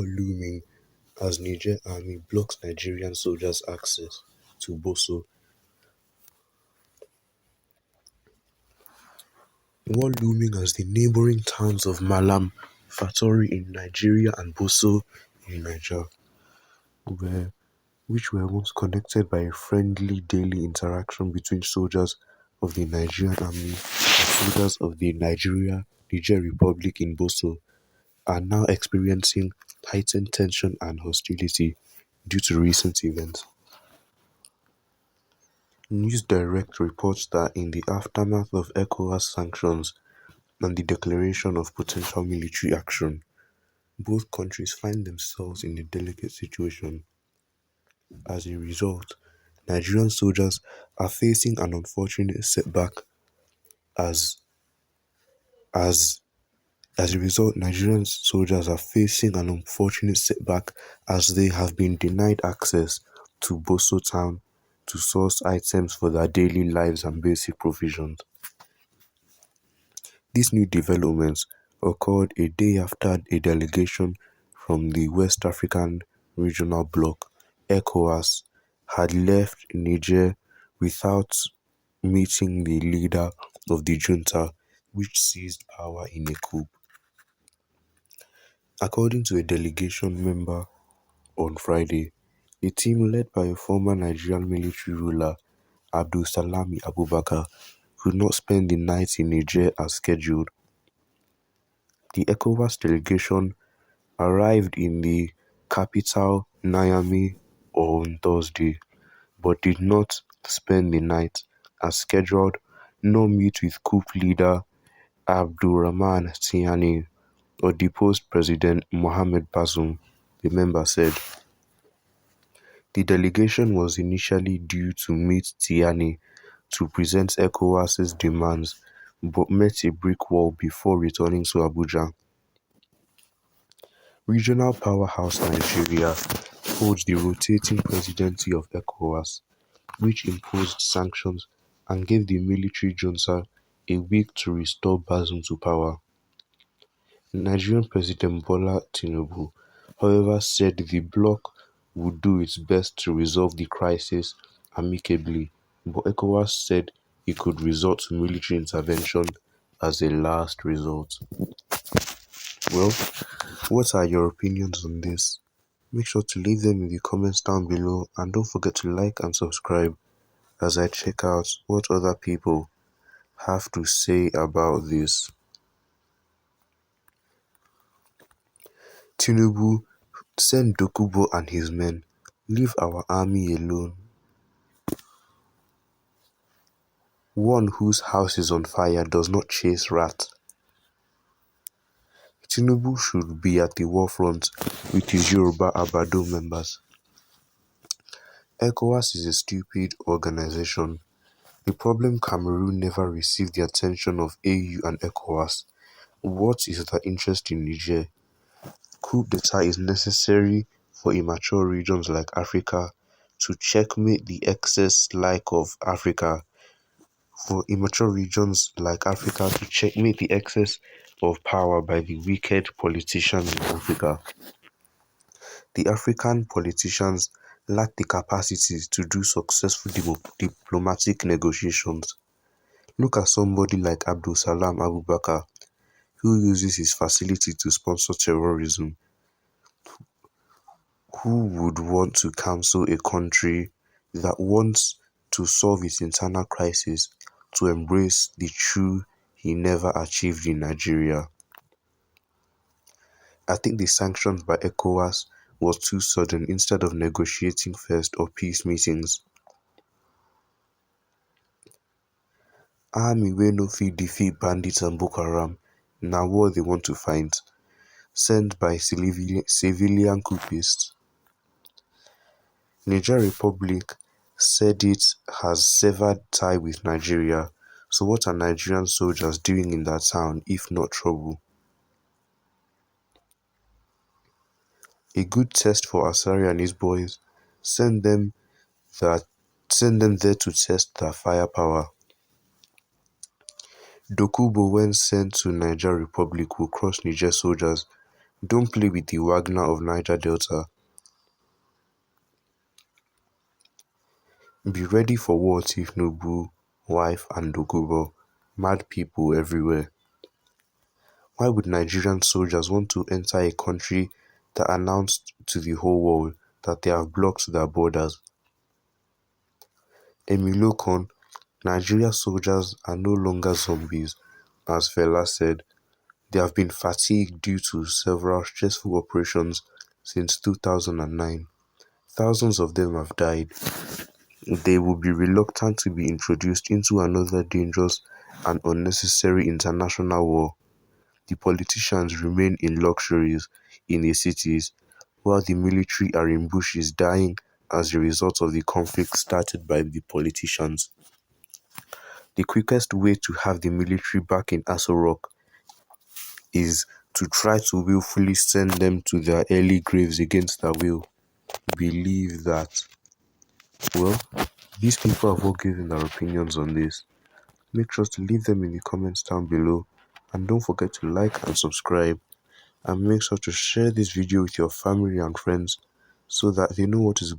war looming as Niger army blocks Nigerian soldiers' access to Boso. War looming as the neighboring towns of Malam, Fatori in Nigeria and Boso in Niger, which were once connected by a friendly daily interaction between soldiers of the Nigerian army and soldiers of the Niger Republic in Boso, are now experiencing heightened tension and hostility due to recent events. News Direct reports that in the aftermath of ECOWAS sanctions and the declaration of potential military action, both countries find themselves in a delicate situation. As a result, Nigerian soldiers are facing an unfortunate setback as as as a result, Nigerian soldiers are facing an unfortunate setback as they have been denied access to Boso town to source items for their daily lives and basic provisions. These new developments occurred a day after a delegation from the West African Regional Bloc (ECOWAS) had left Niger without meeting the leader of the junta, which seized power in a coup. According to a delegation member on Friday, a team led by a former Nigerian military ruler, Abdulsalami Abubakar, could not spend the night in Niger as scheduled. The ECOWAS delegation arrived in the capital Niamey on Thursday, but did not spend the night as scheduled nor meet with coup leader Abdourahamane Tiani or deposed President Mohamed Bazoum, the member said. The delegation was initially due to meet Tiani to present ECOWAS's demands, but met a brick wall before returning to Abuja. Regional powerhouse Nigeria holds the rotating presidency of ECOWAS, which imposed sanctions and gave the military junta a week to restore Bazoum to power. Nigerian President Bola Tinubu, however, said the bloc would do its best to resolve the crisis amicably, but ECOWAS said it could resort to military intervention as a last resort. Well, what are your opinions on this? Make sure to leave them in the comments down below and don't forget to like and subscribe as I check out what other people have to say about this. Tinubu, send Dokubo and his men. Leave our army alone. One whose house is on fire does not chase rats. Tinubu should be at the war front with his Yoruba Abado members. ECOWAS is a stupid organization. The problem Cameroon never received the attention of AU and ECOWAS. What is their interest in Niger? Coup d'etat is necessary for immature regions like Africa to checkmate the excess like of Africa. For immature regions like Africa to checkmate the excess of power by the wicked politicians in Africa. The African politicians lack the capacity to do successful diplomatic negotiations. Look at somebody like Abdul Salam Abubakar, who uses his facility to sponsor terrorism. Who would want to counsel a country that wants to solve its internal crisis to embrace the true he never achieved in Nigeria? I think the sanctions by ECOWAS was too sudden instead of negotiating first or peace meetings. Army wey no fit defeat bandits and Boko Haram, na war they want to fight, sent by civilian coupists. Niger Republic said it has severed tie with Nigeria, so what are Nigerian soldiers doing in that town if not trouble? A good test for Asari and his boys, send them there to test their firepower. Dokubo when sent to Niger Republic will crush Niger soldiers Don't play with the Wagner of Niger Delta. Be ready for war, Tifnubu, wife and Dokubo. Mad people everywhere. Why would Nigerian soldiers want to enter a country that announced to the whole world that they have blocked their borders? Emilokon, Nigeria soldiers are no longer zombies, as Fela said. They have been fatigued due to several stressful operations since 2009. Thousands of them have died. They will be reluctant to be introduced into another dangerous and unnecessary international war. The politicians remain in luxuries in the cities, while the military are in bushes dying as a result of the conflict started by the politicians. The quickest way to have the military back in Aso Rock is to try to willfully send them to their early graves against their will. Believe that. Well, these people have all given their opinions on this. Make sure to leave them in the comments down below, and don't forget to like and subscribe, and make sure to share this video with your family and friends so that they know what is